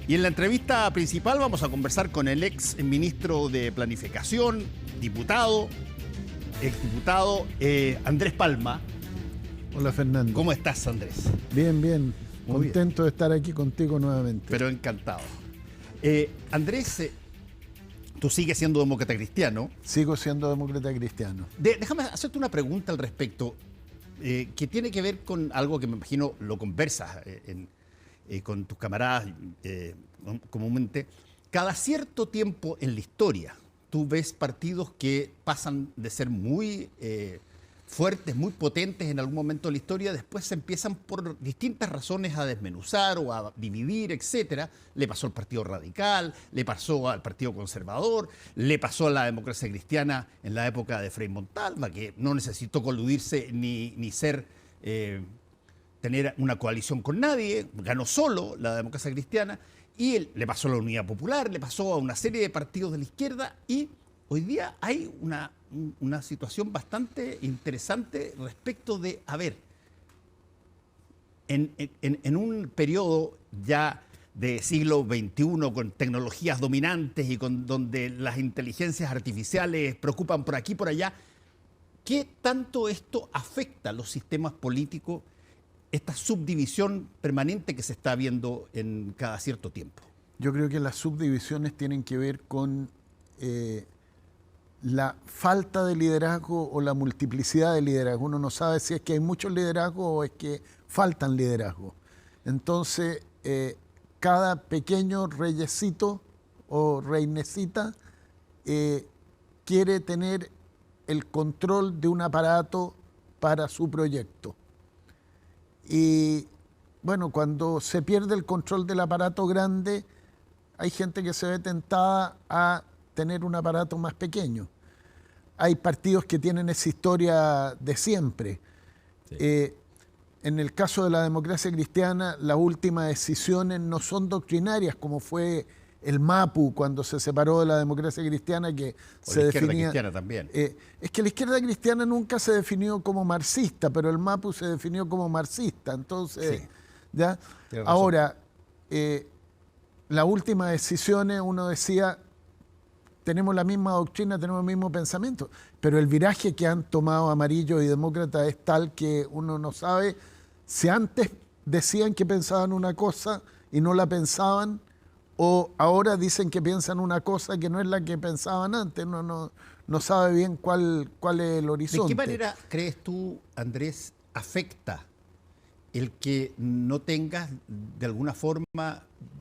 Y en la entrevista principal vamos a conversar con el ex ministro de Planificación, exdiputado Andrés Palma. Hola, Fernando. ¿Cómo estás, Andrés? Bien, bien. Muy Contento de estar aquí contigo nuevamente. Pero encantado. Andrés, tú sigues siendo demócrata cristiano. Sigo siendo demócrata cristiano. Déjame hacerte una pregunta al respecto, que tiene que ver con algo que me imagino lo conversas con tus camaradas comúnmente. Cada cierto tiempo en la historia, tú ves partidos que pasan de ser muy fuertes, muy potentes en algún momento de la historia, después se empiezan por distintas razones a desmenuzar o a dividir, etcétera. Le pasó al Partido Radical, le pasó al Partido Conservador, le pasó a la democracia cristiana en la época de Frei Montalva, que no necesitó coludirse ni ser tener una coalición con nadie, ganó solo la democracia cristiana, y le pasó a la Unidad Popular, le pasó a una serie de partidos de la izquierda, y hoy día hay una situación bastante interesante respecto de, a ver, en un periodo ya de siglo XXI, con tecnologías dominantes y donde las inteligencias artificiales preocupan por aquí y por allá, ¿qué tanto esto afecta a los sistemas políticos, esta subdivisión permanente que se está viendo en cada cierto tiempo? Yo creo que las subdivisiones tienen que ver con la falta de liderazgo o la multiplicidad de liderazgo. Uno no sabe si es que hay muchos liderazgos o es que faltan liderazgos. Entonces, cada pequeño reyesito o reinecita quiere tener el control de un aparato para su proyecto. Y bueno, cuando se pierde el control del aparato grande, hay gente que se ve tentada a tener un aparato más pequeño. Hay partidos que tienen esa historia de siempre. Sí. En el caso de la democracia cristiana, las últimas decisiones no son doctrinarias, como fue el MAPU cuando se separó de la democracia cristiana, que se definía... La izquierda cristiana también. Es que la izquierda cristiana nunca se definió como marxista, pero el MAPU se definió como marxista. Entonces, sí. ¿Ya? Ahora, las últimas decisiones, uno decía, tenemos la misma doctrina, tenemos el mismo pensamiento, pero el viraje que han tomado Amarillo y Demócrata es tal que uno no sabe si antes decían que pensaban una cosa y no la pensaban, o ahora dicen que piensan una cosa que no es la que pensaban antes. No sabe bien cuál es el horizonte. ¿De qué manera crees tú, Andrés, afecta el que no tengas de alguna forma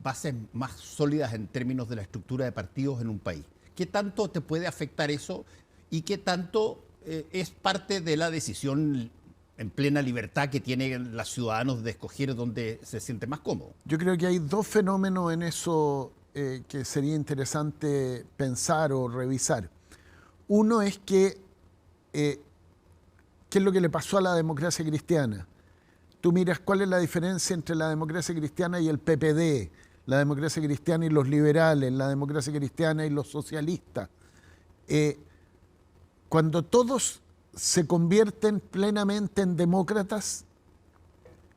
bases más sólidas en términos de la estructura de partidos en un país? ¿Qué tanto te puede afectar eso y qué tanto es parte de la decisión en plena libertad que tienen los ciudadanos de escoger donde se siente más cómodo? Yo creo que hay dos fenómenos en eso que sería interesante pensar o revisar. Uno es que, ¿qué es lo que le pasó a la democracia cristiana? Tú miras cuál es la diferencia entre la democracia cristiana y el PPD, la democracia cristiana y los liberales, la democracia cristiana y los socialistas. Cuando todos se convierten plenamente en demócratas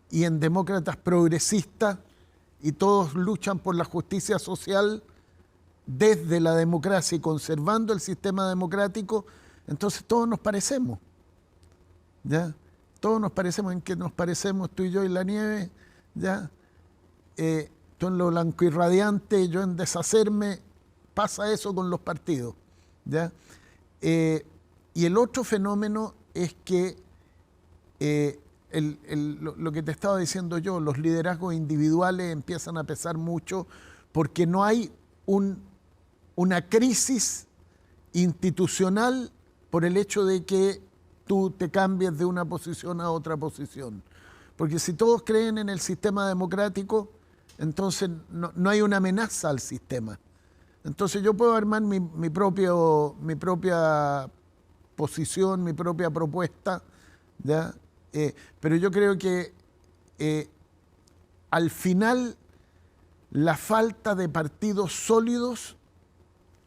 y en demócratas progresistas y todos luchan por la justicia social desde la democracia y conservando el sistema democrático, entonces todos nos parecemos, ¿ya? Todos nos parecemos. ¿En qué nos parecemos tú y yo y la nieve? ¿Ya? Tú en lo blanco y radiante, yo en deshacerme. Pasa eso con los partidos, ¿ya? Y el otro fenómeno es que lo que te estaba diciendo yo, los liderazgos individuales empiezan a pesar mucho porque no hay una crisis institucional por el hecho de que tú te cambies de una posición a otra posición. Porque si todos creen en el sistema democrático, entonces no hay una amenaza al sistema. Entonces yo puedo armar mi propia posición, mi propia propuesta, ¿ya? Pero yo creo que al final la falta de partidos sólidos,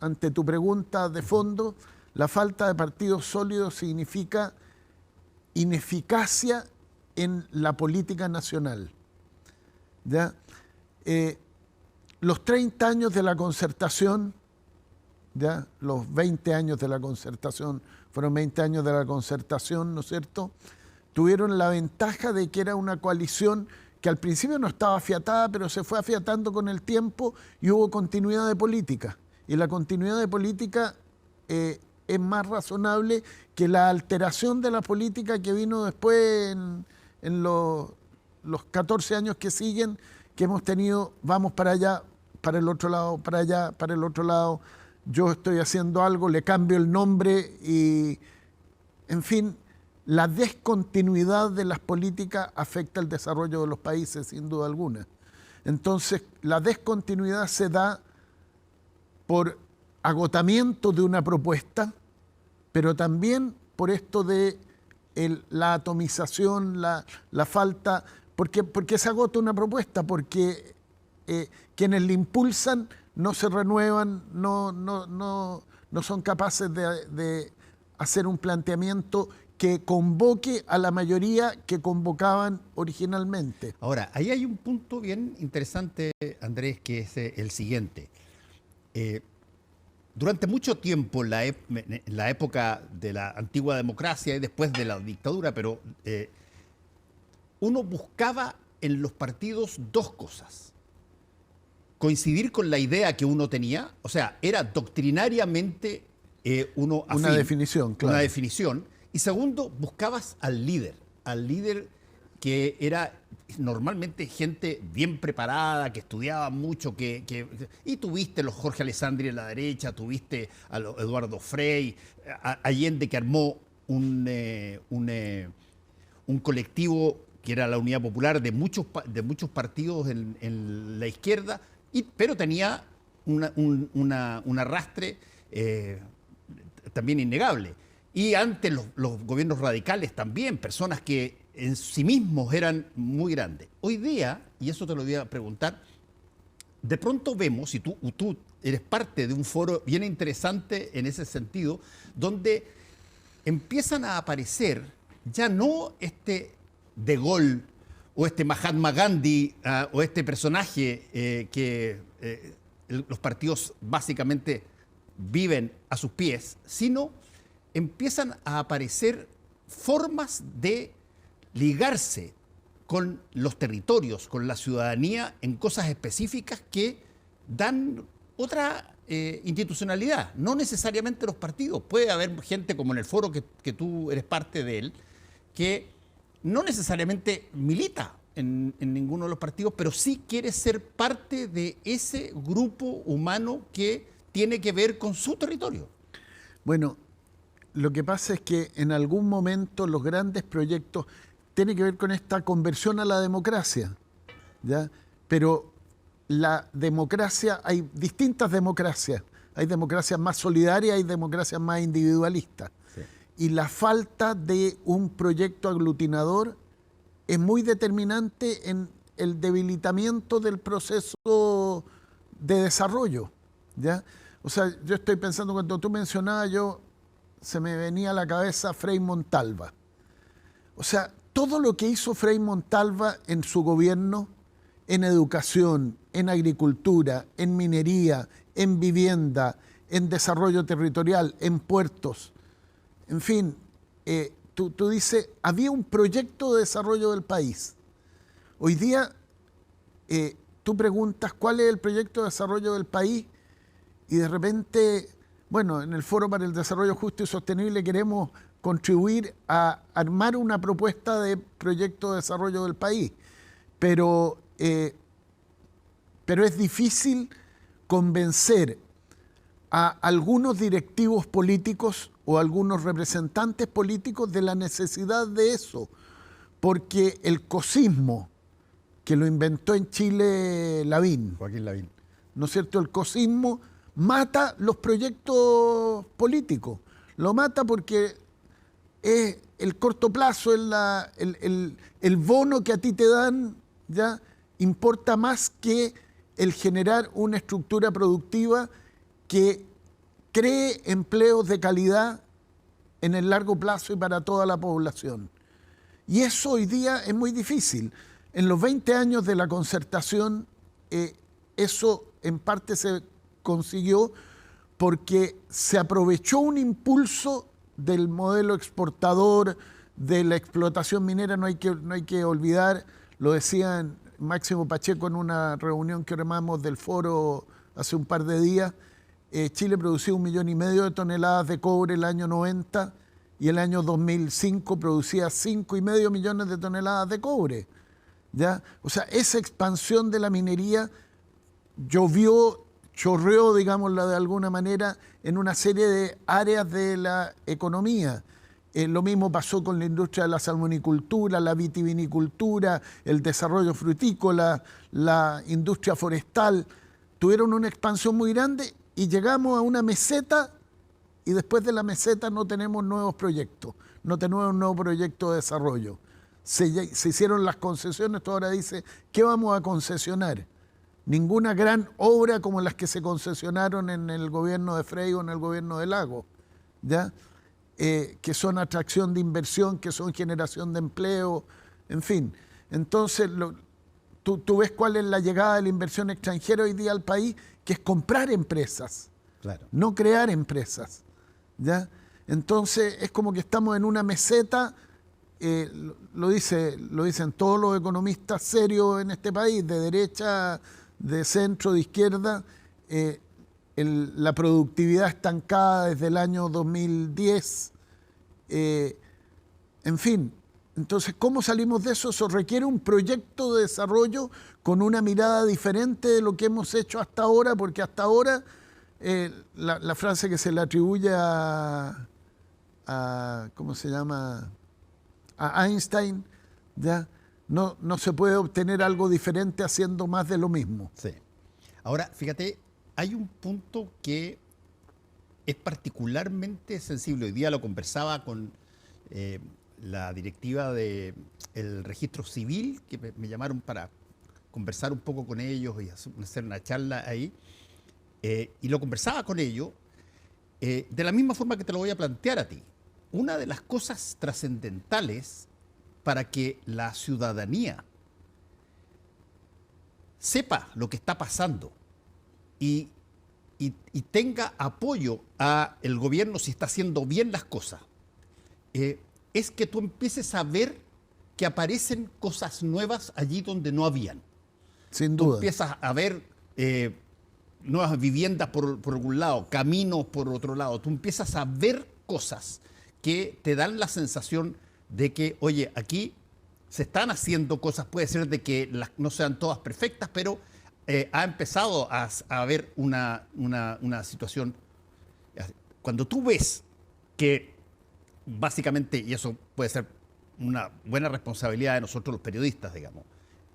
ante tu pregunta de fondo, la falta de partidos sólidos significa ineficacia en la política nacional, ¿ya? los 30 años de la Concertación, ¿ya? Los 20 años de la Concertación, fueron 20 años de la Concertación, ¿no es cierto?, tuvieron la ventaja de que era una coalición que al principio no estaba afiatada, pero se fue afiatando con el tiempo y hubo continuidad de política. Y la continuidad de política es más razonable que la alteración de la política que vino después en los 14 años que siguen, que hemos tenido, vamos para allá, para el otro lado, para allá, para el otro lado, yo estoy haciendo algo, le cambio el nombre y, en fin, la descontinuidad de las políticas afecta el desarrollo de los países, sin duda alguna. Entonces, la descontinuidad se da por agotamiento de una propuesta, pero también por esto de la atomización, la falta. ¿Por qué se agota una propuesta? Porque quienes la impulsan no se renuevan, no son capaces de hacer un planteamiento que convoque a la mayoría que convocaban originalmente. Ahora, ahí hay un punto bien interesante, Andrés, que es el siguiente. Durante mucho tiempo, en la época de la antigua democracia y después de la dictadura, pero uno buscaba en los partidos dos cosas. Coincidir con la idea que uno tenía, o sea, era doctrinariamente uno afín, una definición, claro. Una definición. Y segundo, buscabas al líder que era normalmente gente bien preparada, que estudiaba mucho, y tuviste los Jorge Alessandri en la derecha, tuviste a Eduardo Frei, Allende, que armó un colectivo que era la Unidad Popular de muchos partidos en la izquierda, pero tenía un arrastre también innegable. Y ante los gobiernos radicales también, personas que en sí mismos eran muy grandes. Hoy día, y eso te lo voy a preguntar, de pronto vemos, y tú eres parte de un foro bien interesante en ese sentido, donde empiezan a aparecer ya no De Gaulle o Mahatma Gandhi o este personaje que los partidos básicamente viven a sus pies, sino empiezan a aparecer formas de ligarse con los territorios, con la ciudadanía, en cosas específicas que dan otra institucionalidad. No necesariamente los partidos. Puede haber gente como en el foro que tú eres parte de él, que no necesariamente milita en ninguno de los partidos, pero sí quiere ser parte de ese grupo humano que tiene que ver con su territorio. Bueno, lo que pasa es que en algún momento los grandes proyectos tienen que ver con esta conversión a la democracia, ¿ya? Pero la democracia, hay distintas democracias. Hay democracias más solidarias, hay democracias más individualistas. Sí. Y la falta de un proyecto aglutinador es muy determinante en el debilitamiento del proceso de desarrollo, ¿ya? O sea, yo estoy pensando, cuando tú mencionabas, se me venía a la cabeza Frei Montalva. O sea, todo lo que hizo Frei Montalva en su gobierno, en educación, en agricultura, en minería, en vivienda, en desarrollo territorial, en puertos, en fin, tú dices, había un proyecto de desarrollo del país. Hoy día, tú preguntas cuál es el proyecto de desarrollo del país y de repente, bueno, en el Foro para el Desarrollo Justo y Sostenible queremos contribuir a armar una propuesta de proyecto de desarrollo del país, pero es difícil convencer a algunos directivos políticos o algunos representantes políticos de la necesidad de eso, porque el cosismo, que lo inventó en Chile Joaquín Lavín, ¿no es cierto? El cosismo mata los proyectos políticos, lo mata porque es el corto plazo, el bono que a ti te dan, ya importa más que el generar una estructura productiva que cree empleos de calidad en el largo plazo y para toda la población. Y eso hoy día es muy difícil. En los 20 años de la Concertación, eso en parte se consiguió porque se aprovechó un impulso del modelo exportador, de la explotación minera. No hay que olvidar, lo decía Máximo Pacheco en una reunión que armamos del foro hace un par de días, Chile producía 1,5 millones de toneladas de cobre el año 90 y el año 2005 producía 5,5 millones de toneladas de cobre. ¿Ya? O sea, esa expansión de la minería chorreó, digámoslo de alguna manera, en una serie de áreas de la economía. Lo mismo pasó con la industria de la salmonicultura, la vitivinicultura, el desarrollo frutícola, la industria forestal. Tuvieron una expansión muy grande y llegamos a una meseta, y después de la meseta no tenemos nuevos proyectos, no tenemos un nuevo proyecto de desarrollo. Se hicieron las concesiones, tú ahora dices, ¿qué vamos a concesionar? Ninguna gran obra como las que se concesionaron en el gobierno de Frei o en el gobierno de Lagos, ¿ya? Que son atracción de inversión, que son generación de empleo, en fin. Entonces, tú ves cuál es la llegada de la inversión extranjera hoy día al país, que es comprar empresas, claro, no crear empresas, ¿ya? Entonces, es como que estamos en una meseta, lo dicen todos los economistas serios en este país, de derecha, de centro, de izquierda. La productividad estancada desde el año 2010, en fin. Entonces, ¿cómo salimos de eso? Eso requiere un proyecto de desarrollo con una mirada diferente de lo que hemos hecho hasta ahora, porque hasta ahora la frase que se le atribuye a ¿cómo se llama?, a Einstein, ¿ya? No se puede obtener algo diferente haciendo más de lo mismo. Sí. Ahora, fíjate, hay un punto que es particularmente sensible. Hoy día lo conversaba con la directiva del registro civil, que me llamaron para conversar un poco con ellos y hacer una charla ahí. Y lo conversaba con ellos de la misma forma que te lo voy a plantear a ti. Una de las cosas trascendentales para que la ciudadanía sepa lo que está pasando y tenga apoyo a el gobierno si está haciendo bien las cosas, es que tú empieces a ver que aparecen cosas nuevas allí donde no habían. Sin duda. Tú empiezas a ver nuevas viviendas por algún lado, caminos por otro lado. Tú empiezas a ver cosas que te dan la sensación de que, oye, aquí se están haciendo cosas, puede ser de que no sean todas perfectas, pero ha empezado a haber una situación. Cuando tú ves que básicamente, y eso puede ser una buena responsabilidad de nosotros los periodistas, digamos,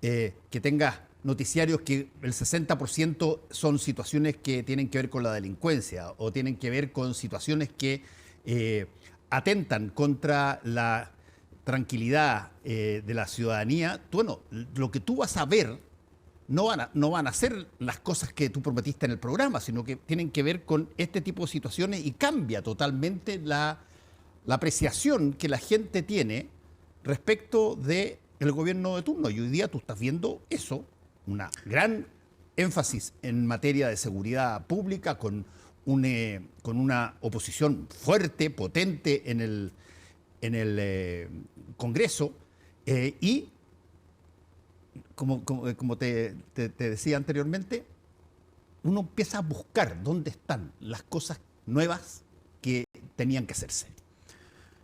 que tengas noticiarios que el 60% son situaciones que tienen que ver con la delincuencia o tienen que ver con situaciones que atentan contra la tranquilidad de la ciudadanía. Bueno, lo que tú vas a ver no van a ser las cosas que tú prometiste en el programa, sino que tienen que ver con este tipo de situaciones y cambia totalmente la apreciación que la gente tiene respecto del gobierno de turno. Y hoy día tú estás viendo eso, una gran énfasis en materia de seguridad pública, con una oposición fuerte, potente en el Congreso, y como te decía anteriormente, uno empieza a buscar dónde están las cosas nuevas que tenían que hacerse.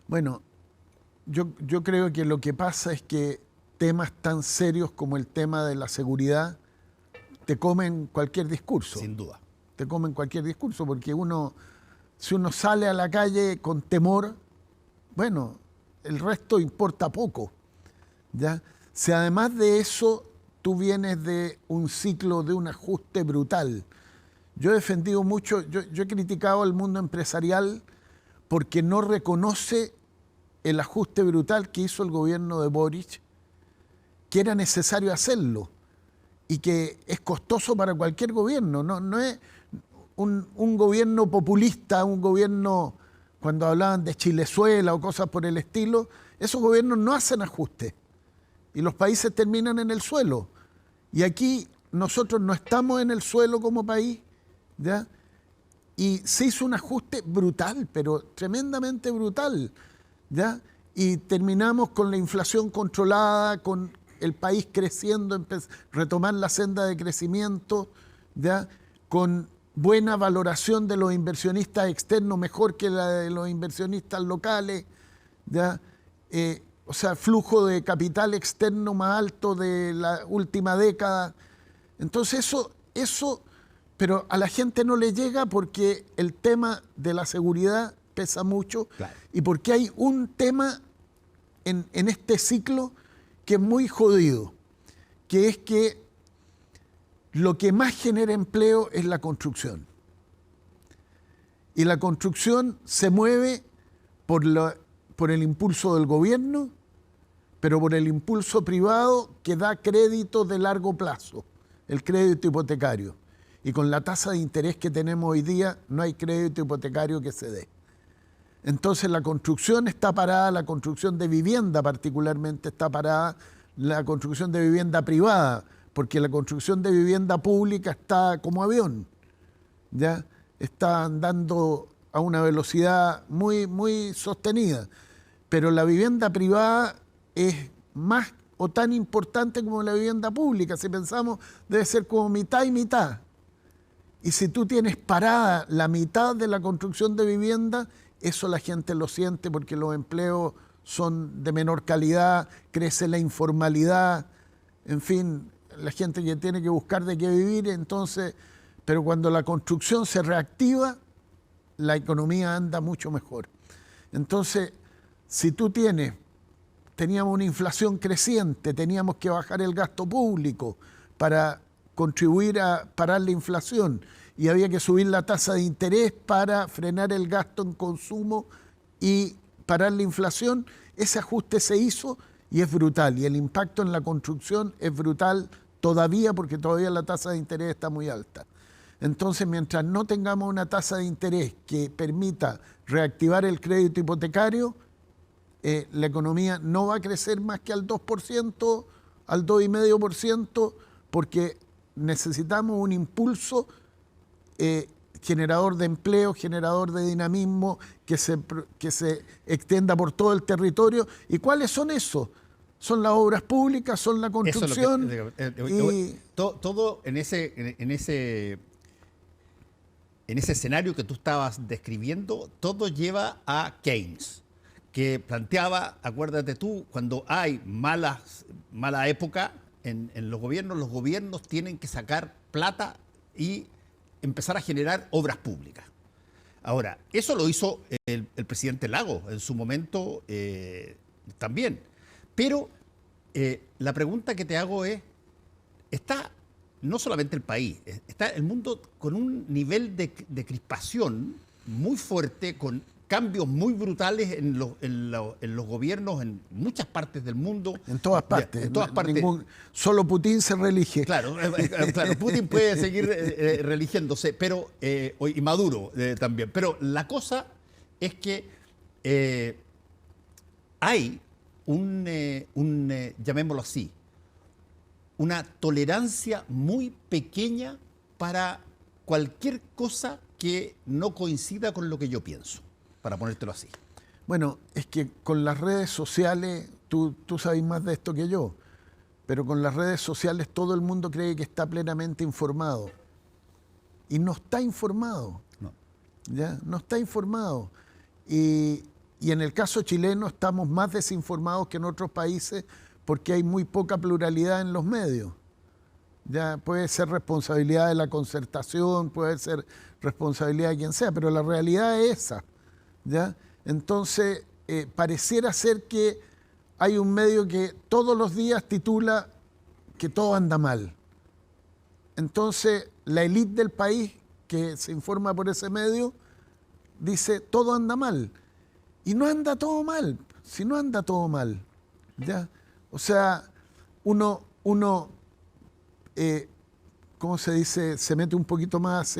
Bueno, yo creo que lo que pasa es que temas tan serios como el tema de la seguridad te comen cualquier discurso. Sin duda. Te comen cualquier discurso, porque si uno sale a la calle con temor, bueno, el resto importa poco, ¿ya? Si además de eso tú vienes de un ciclo de un ajuste brutal. Yo he defendido mucho, yo he criticado al mundo empresarial porque no reconoce el ajuste brutal que hizo el gobierno de Boric, que era necesario hacerlo y que es costoso para cualquier gobierno. No es un gobierno populista, un gobierno, cuando hablaban de Chilezuela o cosas por el estilo, esos gobiernos no hacen ajustes y los países terminan en el suelo. Y aquí nosotros no estamos en el suelo como país, ¿ya? Y se hizo un ajuste brutal, pero tremendamente brutal, ¿ya? Y terminamos con la inflación controlada, con el país creciendo, retomar la senda de crecimiento, ¿ya? Con buena valoración de los inversionistas externos, mejor que la de los inversionistas locales, ¿ya? O sea, flujo de capital externo más alto de la última década. Entonces eso, pero a la gente no le llega porque el tema de la seguridad pesa mucho, claro, y porque hay un tema en este ciclo que es muy jodido, que es que lo que más genera empleo es la construcción. Y la construcción se mueve por el impulso del gobierno, pero por el impulso privado que da crédito de largo plazo, el crédito hipotecario. Y con la tasa de interés que tenemos hoy día, no hay crédito hipotecario que se dé. Entonces la construcción está parada, la construcción de vivienda particularmente está parada, la construcción de vivienda privada, porque la construcción de vivienda pública está como avión, ¿ya? Está andando a una velocidad muy, muy sostenida. Pero la vivienda privada es más o tan importante como la vivienda pública. Si pensamos, debe ser como mitad y mitad. Y si tú tienes parada la mitad de la construcción de vivienda, eso la gente lo siente porque los empleos son de menor calidad, crece la informalidad, en fin, la gente que tiene que buscar de qué vivir. Entonces, pero cuando la construcción se reactiva, la economía anda mucho mejor. Entonces, si tú teníamos una inflación creciente, teníamos que bajar el gasto público para contribuir a parar la inflación, y había que subir la tasa de interés para frenar el gasto en consumo y parar la inflación, ese ajuste se hizo y es brutal. Y el impacto en la construcción es brutal todavía porque todavía la tasa de interés está muy alta. Entonces, mientras no tengamos una tasa de interés que permita reactivar el crédito hipotecario, la economía no va a crecer más que al 2%, al 2,5%, porque necesitamos un impulso generador de empleo, generador de dinamismo, que se extienda por todo el territorio. ¿Y cuáles son esos? Son las obras públicas, son la construcción. Todo en ese escenario que tú estabas describiendo, todo lleva a Keynes, que planteaba, acuérdate tú, cuando hay mala época en los gobiernos tienen que sacar plata y empezar a generar obras públicas. Ahora, eso lo hizo el presidente Lagos en su momento también. Pero la pregunta que te hago es, ¿está no solamente el país, está el mundo con un nivel de crispación muy fuerte, con cambios muy brutales en los gobiernos en muchas partes del mundo? En todas partes. En todas partes. Solo Putin se reelige. Claro, Putin puede seguir religiéndose, pero, y Maduro también. Pero la cosa es que hay llamémoslo así, una tolerancia muy pequeña para cualquier cosa que no coincida con lo que yo pienso, para ponértelo así. Bueno, es que con las redes sociales, tú sabes más de esto que yo, pero con las redes sociales todo el mundo cree que está plenamente informado. Y no está informado. No. ¿Ya? No está informado. Y en el caso chileno estamos más desinformados que en otros países porque hay muy poca pluralidad en los medios. Ya puede ser responsabilidad de la concertación, puede ser responsabilidad de quien sea, pero la realidad es esa, ¿ya? Entonces, pareciera ser que hay un medio que todos los días titula que todo anda mal. Entonces, la élite del país que se informa por ese medio dice todo anda mal. Y no anda todo mal, si no anda todo mal, ¿ya? O sea, uno ¿cómo se dice? Se mete un poquito más,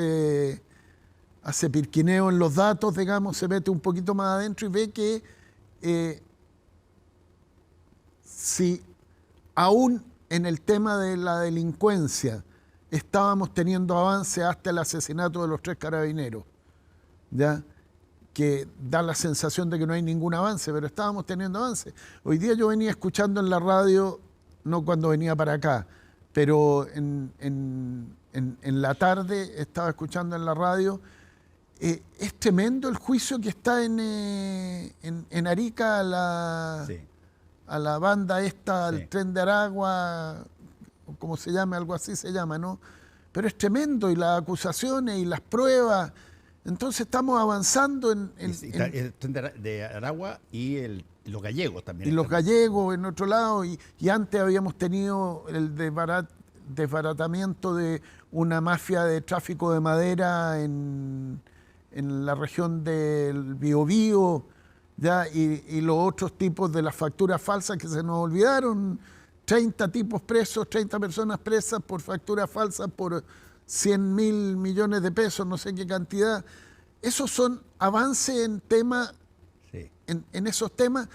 hace pirquineo en los datos, digamos, se mete un poquito más adentro y ve que si aún en el tema de la delincuencia estábamos teniendo avance hasta el asesinato de los 3 carabineros, ¿ya? Que da la sensación de que no hay ningún avance, pero estábamos teniendo avance. Hoy día yo venía escuchando en la radio, no cuando venía para acá, pero en la tarde estaba escuchando en la radio. Es tremendo el juicio que está en Arica Sí. a la banda esta, Sí. al Tren de Aragua, o como se llama, algo así se llama, ¿no? Pero es tremendo, y las acusaciones y las pruebas. Entonces estamos avanzando El tren de Aragua y los gallegos también. y los están. gallegos en otro lado, y antes habíamos tenido el desbaratamiento de una mafia de tráfico de madera en la región del Biobío, ¿ya? Y los otros tipos de las facturas falsas que se nos olvidaron. 30 tipos presos, 30 personas presas por facturas falsas por 100.000 millones de pesos, no sé qué cantidad. Esos son avances en temas, Sí. en esos temas,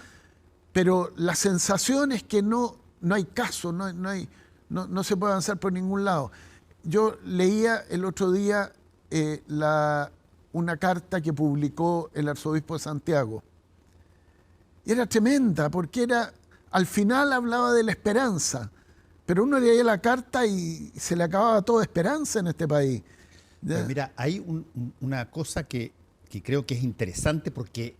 pero la sensación es que no hay caso, no se puede avanzar por ningún lado. Yo leía el otro día una carta que publicó el arzobispo de Santiago. Y era tremenda, porque al final hablaba de la esperanza, pero uno leía la carta y se le acababa toda esperanza en este país. Pero mira, hay una cosa que creo que es interesante porque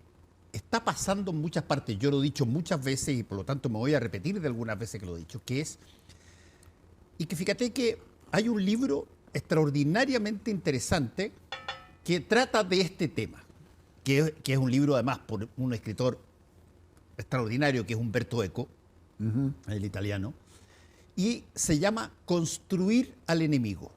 está pasando en muchas partes. Yo lo he dicho muchas veces y por lo tanto me voy a repetir de algunas veces que lo he dicho, y que fíjate que hay un libro extraordinariamente interesante que trata de este tema, que es un libro además por un escritor extraordinario que es Umberto Eco, el italiano, y se llama Construir al enemigo.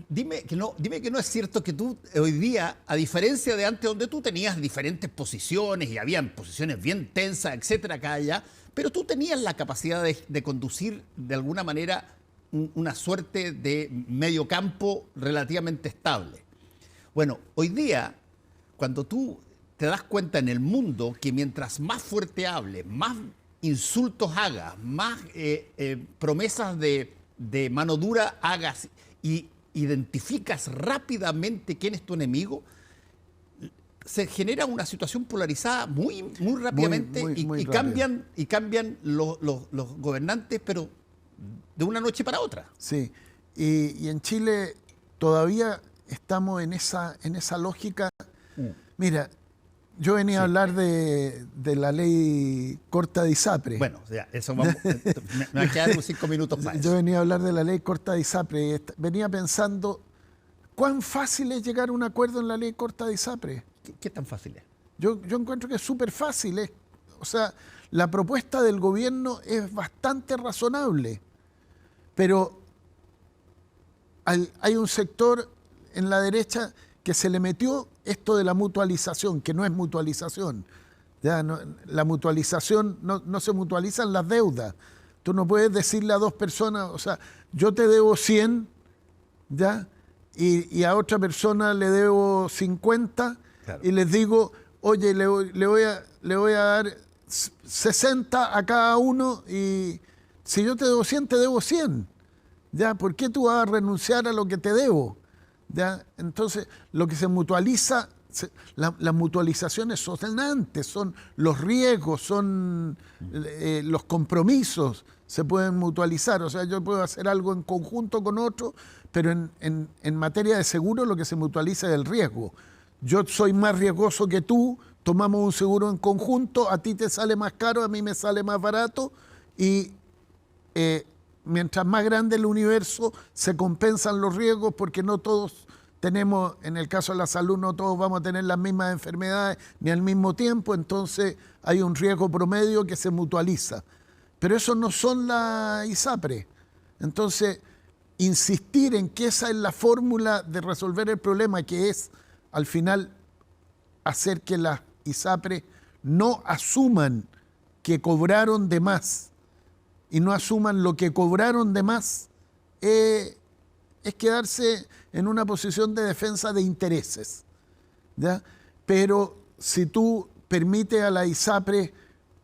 Dime que no es cierto que tú hoy día, a diferencia de antes donde tú tenías diferentes posiciones y habían posiciones bien tensas, etcétera, acá allá, pero tú tenías la capacidad de conducir de alguna manera una suerte de medio campo relativamente estable. Bueno, hoy día, cuando tú te das cuenta en el mundo que mientras más fuerte hables, más insultos hagas, más promesas de mano dura hagas y identificas rápidamente quién es tu enemigo, se genera una situación polarizada muy rápidamente muy y cambian los gobernantes, pero de una noche para otra. Sí, y en Chile todavía estamos en esa lógica. Mira, yo venía a hablar de la ley corta de ISAPRE. Bueno, ya, eso vamos, me va a quedar unos 5 minutos para eso. Yo venía a hablar de la ley corta de ISAPRE. Venía pensando, ¿cuán fácil es llegar a un acuerdo en la ley corta de ISAPRE? ¿Qué tan fácil es? Yo encuentro que es súper fácil. O sea, la propuesta del gobierno es bastante razonable, pero hay un sector en la derecha que se le metió esto de la mutualización, que no es mutualización. Ya, la mutualización, no se mutualizan las deudas. Tú no puedes decirle a dos personas, o sea, yo te debo 100, ¿ya? Y a otra persona le debo 50, claro. Y les digo, oye, le voy a dar 60 a cada uno, y si yo te debo 100, te debo 100. ¿Ya? ¿Por qué tú vas a renunciar a lo que te debo? ¿Ya? Entonces, lo que se mutualiza, las mutualizaciones son antes, son los riesgos, son los compromisos, se pueden mutualizar. O sea, yo puedo hacer algo en conjunto con otro, pero en materia de seguro lo que se mutualiza es el riesgo. Yo soy más riesgoso que tú, tomamos un seguro en conjunto, a ti te sale más caro, a mí me sale más barato, y mientras más grande el universo, se compensan los riesgos, porque no todos tenemos, en el caso de la salud, no todos vamos a tener las mismas enfermedades ni al mismo tiempo, entonces hay un riesgo promedio que se mutualiza. Pero eso no son las ISAPRE. Entonces, insistir en que esa es la fórmula de resolver el problema, que es, al final, hacer que las ISAPRE no asuman que cobraron de más, y no asuman lo que cobraron de más, es quedarse en una posición de defensa de intereses, ¿ya? Pero si tú permites a la ISAPRE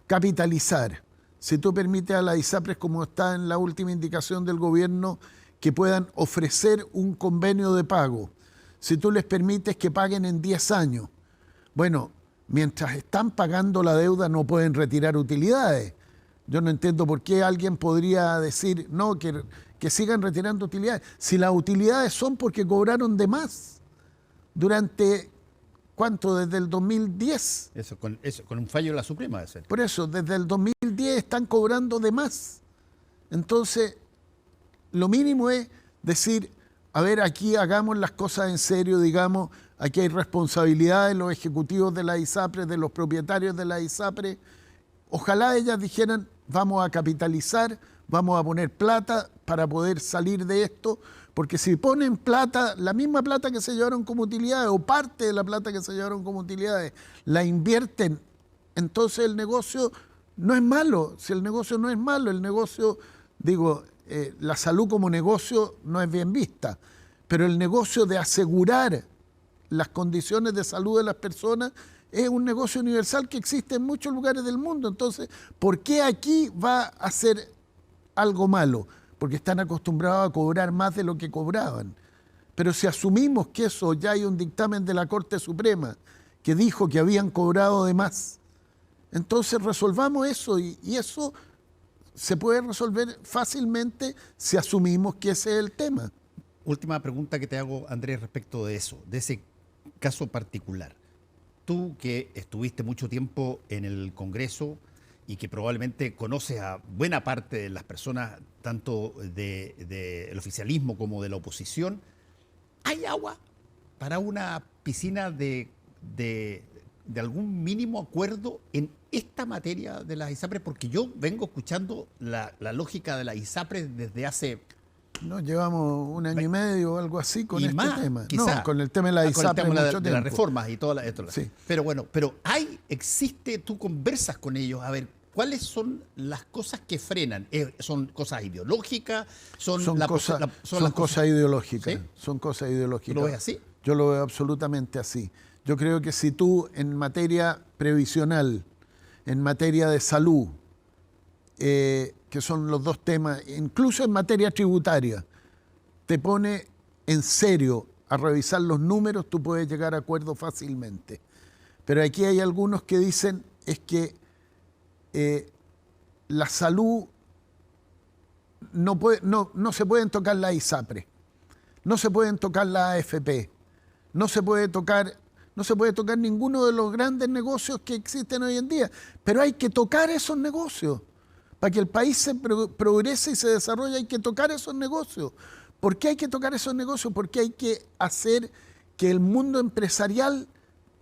capitalizar, si tú permites a las ISAPRES, como está en la última indicación del gobierno, que puedan ofrecer un convenio de pago, si tú les permites que paguen en 10 años, bueno, mientras están pagando la deuda no pueden retirar utilidades. Yo no entiendo por qué alguien podría decir, no, que sigan retirando utilidades. Si las utilidades son porque cobraron de más durante, ¿cuánto? Desde el 2010. Eso, con un fallo de la Suprema debe ser. Por eso, desde el 2010 están cobrando de más. Entonces, lo mínimo es decir, a ver, aquí hagamos las cosas en serio, digamos, aquí hay responsabilidad de los ejecutivos de la ISAPRES, de los propietarios de la ISAPRES. Ojalá ellas dijeran, vamos a capitalizar, vamos a poner plata para poder salir de esto, porque si ponen plata, la misma plata que se llevaron como utilidades, o parte de la plata que se llevaron como utilidades, la invierten, entonces el negocio no es malo. Si el negocio no es malo, el negocio, digo, la salud como negocio no es bien vista, pero el negocio de asegurar las condiciones de salud de las personas es un negocio universal que existe en muchos lugares del mundo. Entonces, ¿por qué aquí va a ser algo malo? Porque están acostumbrados a cobrar más de lo que cobraban. Pero si asumimos que eso, ya hay un dictamen de la Corte Suprema que dijo que habían cobrado de más, entonces resolvamos eso, y eso se puede resolver fácilmente si asumimos que ese es el tema. Última pregunta que te hago, Andrés, respecto de eso, de ese caso particular. Tú que estuviste mucho tiempo en el Congreso y que probablemente conoces a buena parte de las personas, tanto del oficialismo como de la oposición, ¿hay agua para una piscina de algún mínimo acuerdo en esta materia de las ISAPRES? Porque yo vengo escuchando la lógica de las ISAPRES desde hace... No, llevamos un año y medio o algo así con este tema. Quizá, no, con el tema de la ISAPRES con el tema mucho de las tiempo. reformas y todo esto. Sí. Pero bueno, existe, tú conversas con ellos, a ver, ¿cuáles son las cosas que frenan? ¿Son cosas ideológicas? Son cosas ideológicas. ¿Sí? Son cosas ideológicas. ¿Tú lo ves así? Yo lo veo absolutamente así. Yo creo que si tú en materia previsional, en materia de salud, que son los dos temas, incluso en materia tributaria, te pone en serio a revisar los números, tú puedes llegar a acuerdos fácilmente. Pero aquí hay algunos que dicen es que la salud no se pueden tocar las ISAPRES, no se pueden tocar las AFP, no se puede tocar ninguno de los grandes negocios que existen hoy en día, pero hay que tocar esos negocios. Para que el país se progrese y se desarrolle hay que tocar esos negocios. ¿Por qué hay que tocar esos negocios? Porque hay que hacer que el mundo empresarial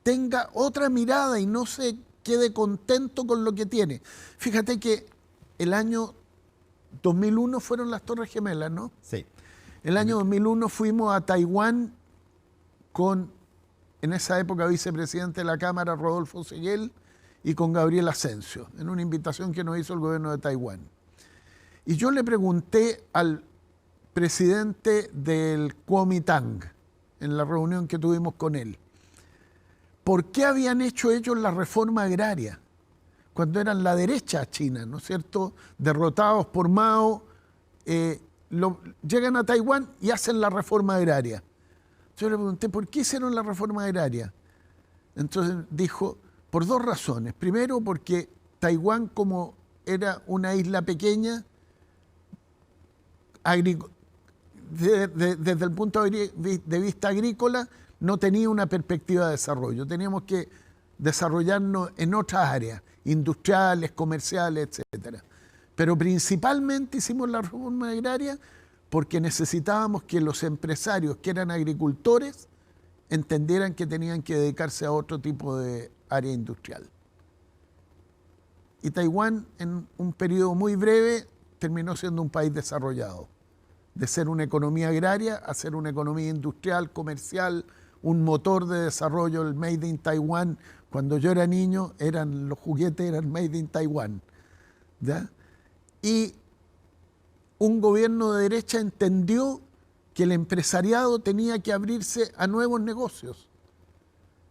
tenga otra mirada y no se quede contento con lo que tiene. Fíjate que el año 2001 fueron las Torres Gemelas, ¿no? Sí. El año 2001 fuimos a Taiwán con, en esa época, vicepresidente de la Cámara, Rodolfo Seguel, y con Gabriel Asensio, en una invitación que nos hizo el gobierno de Taiwán. Y yo le pregunté al presidente del Kuomintang, en la reunión que tuvimos con él, ¿por qué habían hecho ellos la reforma agraria? Cuando eran la derecha china, ¿no es cierto? Derrotados por Mao, llegan a Taiwán y hacen la reforma agraria. Yo le pregunté, ¿por qué hicieron la reforma agraria? Entonces dijo, por dos razones. Primero, porque Taiwán, como era una isla pequeña, desde el punto de vista agrícola, no tenía una perspectiva de desarrollo. Teníamos que desarrollarnos en otras áreas, industriales, comerciales, etc. Pero principalmente hicimos la reforma agraria porque necesitábamos que los empresarios que eran agricultores entendieran que tenían que dedicarse a otro tipo de área industrial. Y Taiwán, en un periodo muy breve, terminó siendo un país desarrollado. De ser una economía agraria a ser una economía industrial, comercial, un motor de desarrollo, el Made in Taiwan. Cuando yo era niño, los juguetes eran Made in Taiwan, ¿ya? Y un gobierno de derecha entendió que el empresariado tenía que abrirse a nuevos negocios,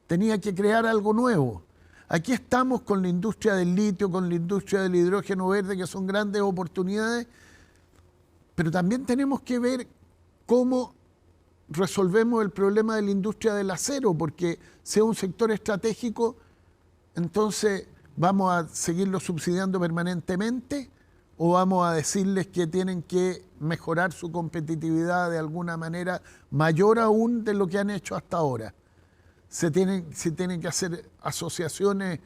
tenía que crear algo nuevo. Aquí estamos con la industria del litio, con la industria del hidrógeno verde, que son grandes oportunidades, pero también tenemos que ver cómo resolvemos el problema de la industria del acero, porque sea un sector estratégico, entonces vamos a seguirlo subsidiando permanentemente o vamos a decirles que tienen que mejorar su competitividad de alguna manera mayor aún de lo que han hecho hasta ahora. Se tienen que hacer asociaciones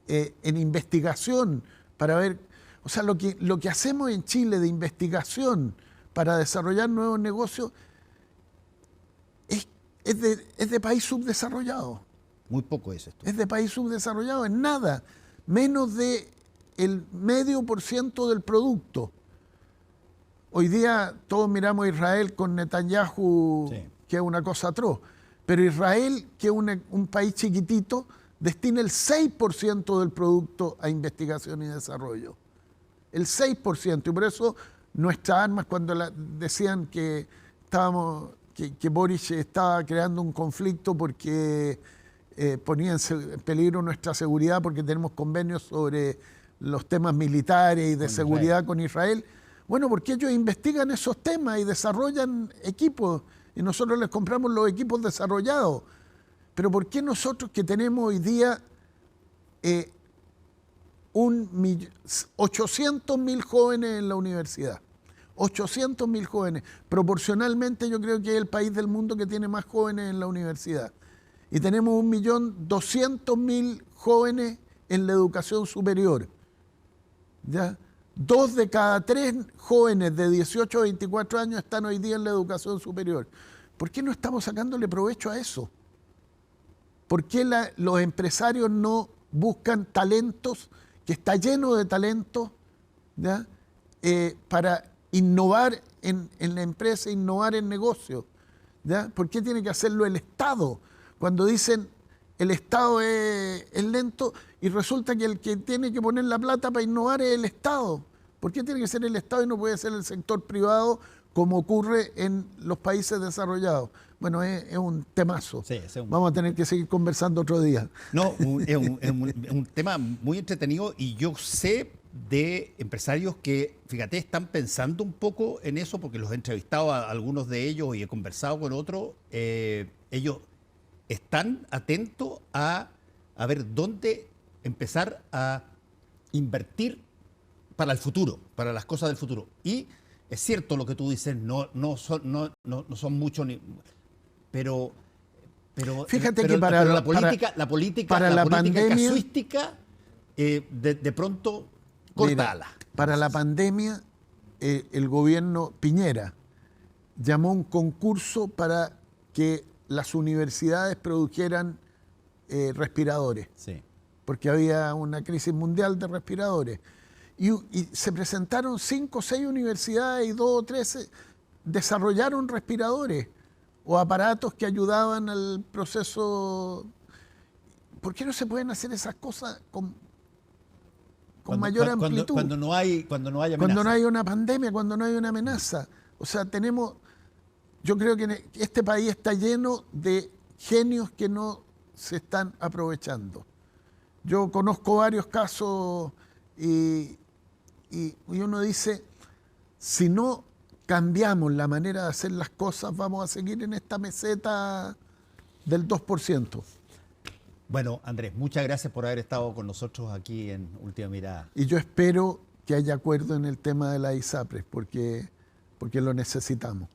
en investigación para ver, o sea, lo que hacemos en Chile de investigación para desarrollar nuevos negocios es de país subdesarrollado. Muy poco es esto. Es de país subdesarrollado, en nada, menos de el 0,5% del producto. Hoy día todos miramos a Israel con Netanyahu, sí, que es una cosa atroz, pero Israel, que es un país chiquitito, destina el 6% del producto a investigación y desarrollo. El 6%, y por eso nuestras armas, cuando decían que que Boris estaba creando un conflicto porque ponía en peligro nuestra seguridad porque tenemos convenios sobre los temas militares y de seguridad con Israel. Bueno, porque ellos investigan esos temas y desarrollan equipos y nosotros les compramos los equipos desarrollados. Pero ¿por qué nosotros que tenemos hoy día 800.000 jóvenes en la universidad? 800.000 jóvenes. Proporcionalmente yo creo que es el país del mundo que tiene más jóvenes en la universidad. Y tenemos 1.200.000 jóvenes en la educación superior. ¿Ya? 2 de cada 3 jóvenes de 18 a 24 años están hoy día en la educación superior. ¿Por qué no estamos sacándole provecho a eso? ¿Por qué los empresarios no buscan talentos, que está lleno de talentos, ¿ya? Para innovar en la empresa, innovar en negocio? ¿Ya? ¿Por qué tiene que hacerlo el Estado? Cuando dicen el Estado es lento y resulta que el que tiene que poner la plata para innovar es el Estado. ¿Por qué tiene que ser el Estado y no puede ser el sector privado como ocurre en los países desarrollados? Bueno, es un temazo. Sí, vamos a tener que seguir conversando otro día. No, es un tema muy entretenido y yo sé de empresarios que, fíjate, están pensando un poco en eso porque los he entrevistado a algunos de ellos y he conversado con otros. Ellos están atentos a ver dónde empezar a invertir para el futuro, para las cosas del futuro. Y es cierto lo que tú dices, no son muchos, pero fíjate que para la política casuística de pronto corta alas. Para la pandemia, el gobierno Piñera llamó un concurso para que las universidades produjeran respiradores, sí, porque había una crisis mundial de respiradores. Y se presentaron 5 o 6 universidades y 2 o 3 desarrollaron respiradores o aparatos que ayudaban al proceso. ¿Por qué no se pueden hacer esas cosas con mayor amplitud? Cuando no hay amenaza. Cuando no hay una pandemia, cuando no hay una amenaza. O sea, yo creo que este país está lleno de genios que no se están aprovechando. Yo conozco varios casos y uno dice, si no cambiamos la manera de hacer las cosas, vamos a seguir en esta meseta del 2%. Bueno, Andrés, muchas gracias por haber estado con nosotros aquí en Última Mirada. Y yo espero que haya acuerdo en el tema de la ISAPRES, porque lo necesitamos.